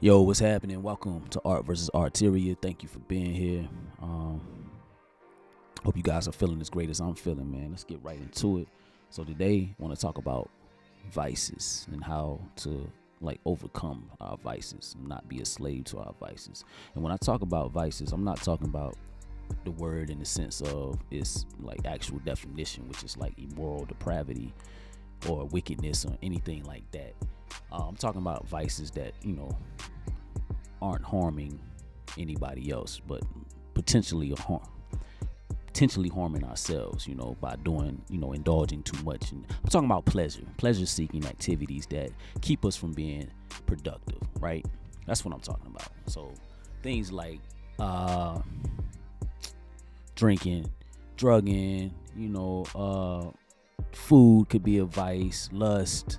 Yo, what's happening? Welcome to Art versus Arteria. Thank you for being here. Hope you guys are feeling as great as I'm feeling, man. Let's get right into it. So today, I want to talk about vices and how to overcome our vices and not be a slave to our vices. And when I talk about vices, I'm not talking about the word in the sense of its actual definition, which is like immoral depravity or wickedness or anything like that. I'm talking about vices that aren't harming anybody else, but potentially harming ourselves, by doing, indulging too much. And I'm talking about pleasure-seeking activities that keep us from being productive, right? That's what I'm talking about. So things like drinking, drugging, food could be a vice, lust,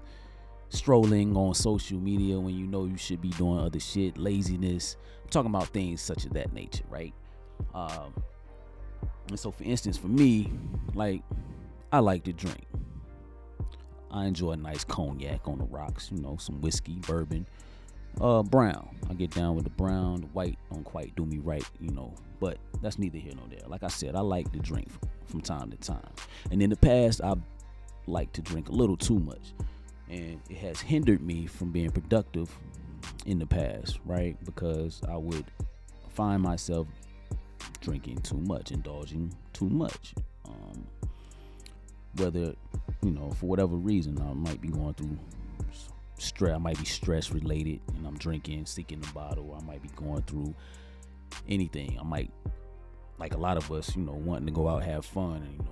strolling on social media when you know you should be doing other shit, laziness. I'm talking about things such as that nature, right? And so, for instance, for me, I like to drink. I enjoy a nice cognac on the rocks, some whiskey, bourbon, brown. I get down with the brown. The white don't quite do me right, but that's neither here nor there. Like I said, I like to drink from time to time. And in the past, I've liked to drink a little too much. And it has hindered me from being productive in the past, right? Because I would find myself drinking too much, indulging too much. Whether, for whatever reason, I might be going through stress. I might be stress related and I'm drinking, seeking the bottle. I might be going through anything. I might, like a lot of us, wanting to go out, have fun. And,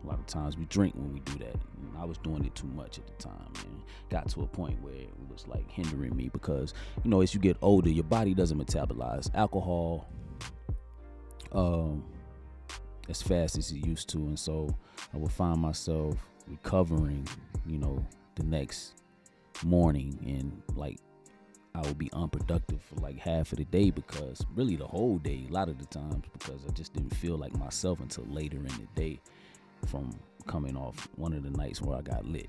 a lot of times we drink when we do that. And I was doing it too much at the time, and got to a point where it was hindering me because, as you get older, your body doesn't metabolize alcohol as fast as it used to. And so I would find myself recovering, the next morning, and I would be unproductive for half of the day, because really the whole day, a lot of the times, because I just didn't feel like myself until later in the day from coming off one of the nights where I got lit,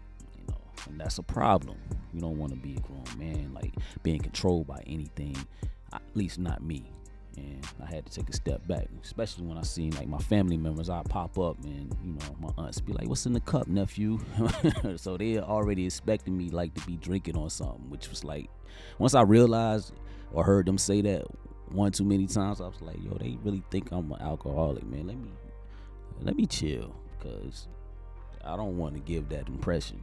and that's a problem. You don't want to be a grown man, being controlled by anything, at least not me. And I had to take a step back, especially when I seen my family members. I pop up and my aunts be like, "What's in the cup, nephew?" So they already expecting me to be drinking on something, which was once I realized or heard them say that one too many times, I was like, "Yo, they really think I'm an alcoholic, man. Let me chill, because I don't want to give that impression."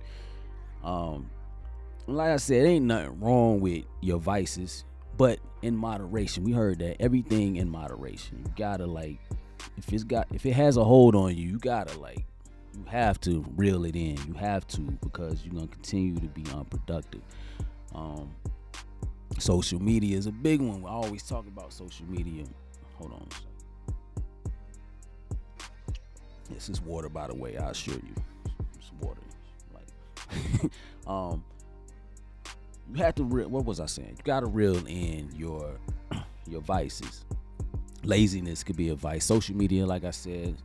Like I said, ain't nothing wrong with your vices, but in moderation. We heard that everything in moderation. You gotta if it has a hold on you, you gotta you have to reel it in. You have to, because you're gonna continue to be unproductive. Social media is a big one. We always talk about social media. Hold on a second. This is water, by the way. I assure you, it's water. You have to. What was I saying? You gotta reel in your vices. Laziness could be a vice. Social media, like I said,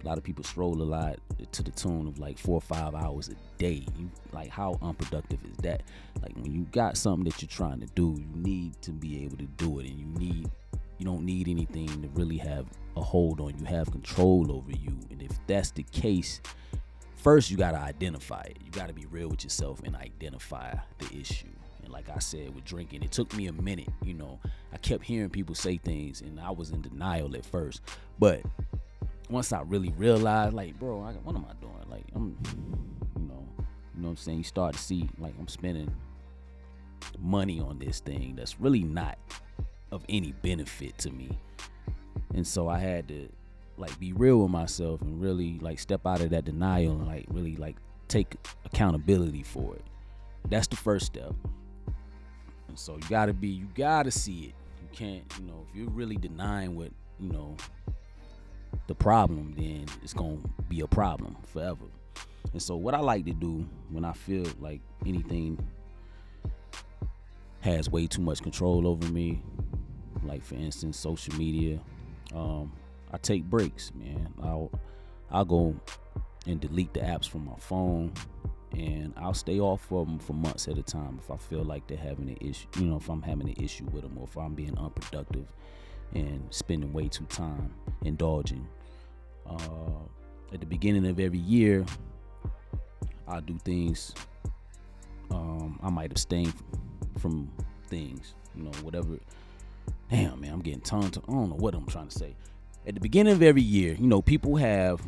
a lot of people stroll a lot to the tune of 4 or 5 hours a day. How unproductive is that? When you got something that you're trying to do, you need to be able to do it, and you don't need anything to really have a hold on you, have control over you. And if that's the case, first you gotta identify it. You gotta be real with yourself and identify the issue. And like I said, with drinking, it took me a minute. I kept hearing people say things, and I was in denial at first. But once I really realized, bro, what am I doing? I'm, you know what I'm saying? You start to see, I'm spending money on this thing that's really not of any benefit to me. And so I had to be real with myself and really step out of that denial and really take accountability for it. That's the first step. And so you gotta see it. You can't, if you're really denying what, the problem, then it's gonna be a problem forever. And so what I like to do when I feel like anything has way too much control over me, for instance, social media, I take breaks, man. I'll go and delete the apps from my phone. and I'll stay off from them for months at a time if I feel like they're having an issue. If I'm having an issue with them, or if I'm being unproductive and spending way too time indulging. At the beginning of every year, I do things. I might abstain from things, whatever. Damn, man, I'm getting tongue to. I don't know what I'm trying to say. At the beginning of every year, people have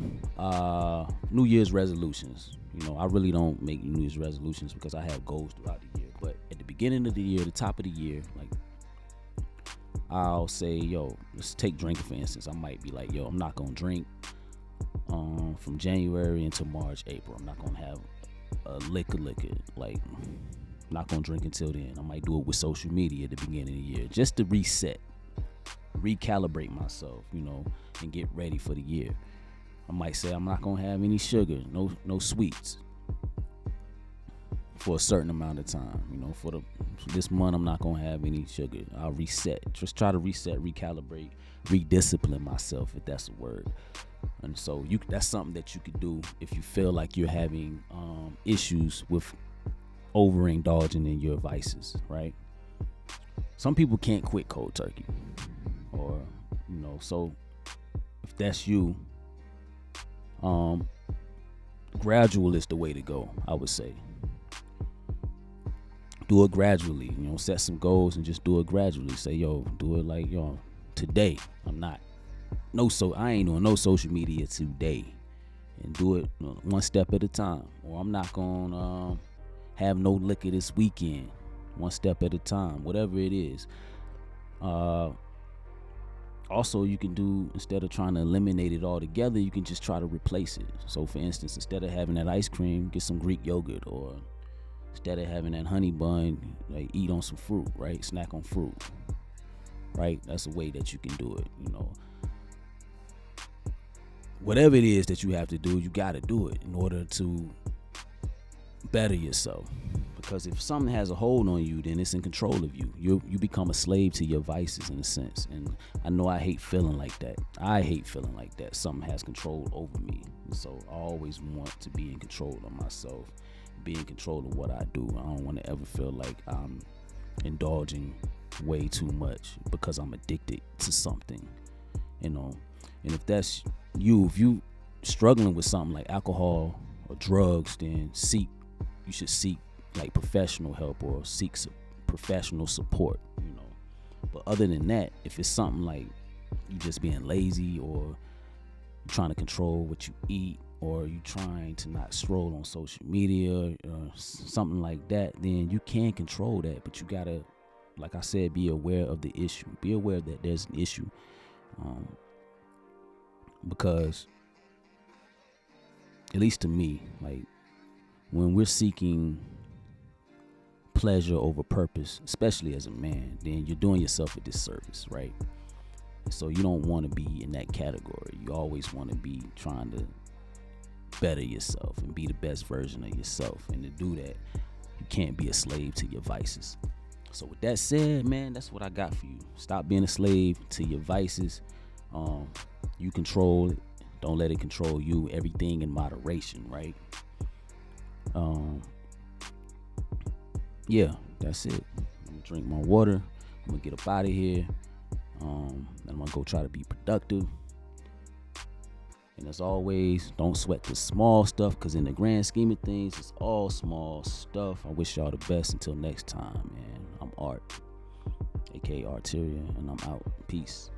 New Year's resolutions. I really don't make New Year's resolutions because I have goals throughout the year. But at the beginning of the year, the top of the year, like, I'll say, let's take drinking for instance. I might be like, I'm not gonna drink from January until March, April. I'm not gonna have a liquor. Like, I'm not gonna drink until then. I might do it with social media at the beginning of the year, just to recalibrate myself, and get ready for the year. I might say I'm not gonna have any sugar, no sweets for a certain amount of time. For this month, I'm not gonna have any sugar. I'll reset. Just try to reset, recalibrate, rediscipline myself, if that's a word. And so that's something that you could do if you feel like you're having issues with overindulging in your vices, right? Some people can't quit cold turkey, or so if that's you, gradual is the way to go, I would say. Do it gradually, set some goals and just do it gradually. Say, do it like, today I ain't doing no social media today, and do it one step at a time. Or I'm not gonna have no liquor this weekend, one step at a time, whatever it is. Also, you can do, instead of trying to eliminate it altogether, you can just try to replace it. So for instance, instead of having that ice cream, get some Greek yogurt, or instead of having that honey bun, like, eat on some fruit, right? Snack on fruit, right? That's a way that you can do it. Whatever it is that you have to do, you got to do it in order to better yourself. Because if something has a hold on you, then it's in control of you. You become a slave to your vices, in a sense. And I know I hate feeling like that. Something has control over me. And so I always want to be in control of myself, be in control of what I do. I don't want to ever feel like I'm indulging way too much because I'm addicted to something, And if that's you, if you struggling with something like alcohol or drugs, then you should seek like professional help, or seek professional support, But other than that, if it's something like you just being lazy, or trying to control what you eat, or you trying to not scroll on social media or something like that, then you can control that. But you gotta, like I said, be aware of the issue. Be aware that there's an issue, because at least to me, like, when we're seeking pleasure over purpose, especially as a man, then you're doing yourself a disservice, right? So you don't want to be in that category. You always want to be trying to better yourself and be the best version of yourself. And to do that, you can't be a slave to your vices. So with that said, man, that's what I got for you. Stop being a slave to your vices. You control it. Don't let it control you. Everything in moderation, right? Yeah, that's it. I'm gonna drink my water. I'm gonna get up out of here. And I'm gonna go try to be productive. And as always, don't sweat the small stuff, because in the grand scheme of things, it's all small stuff. I wish y'all the best. Until next time, man. I'm Art, aka Arteria, and I'm out. Peace.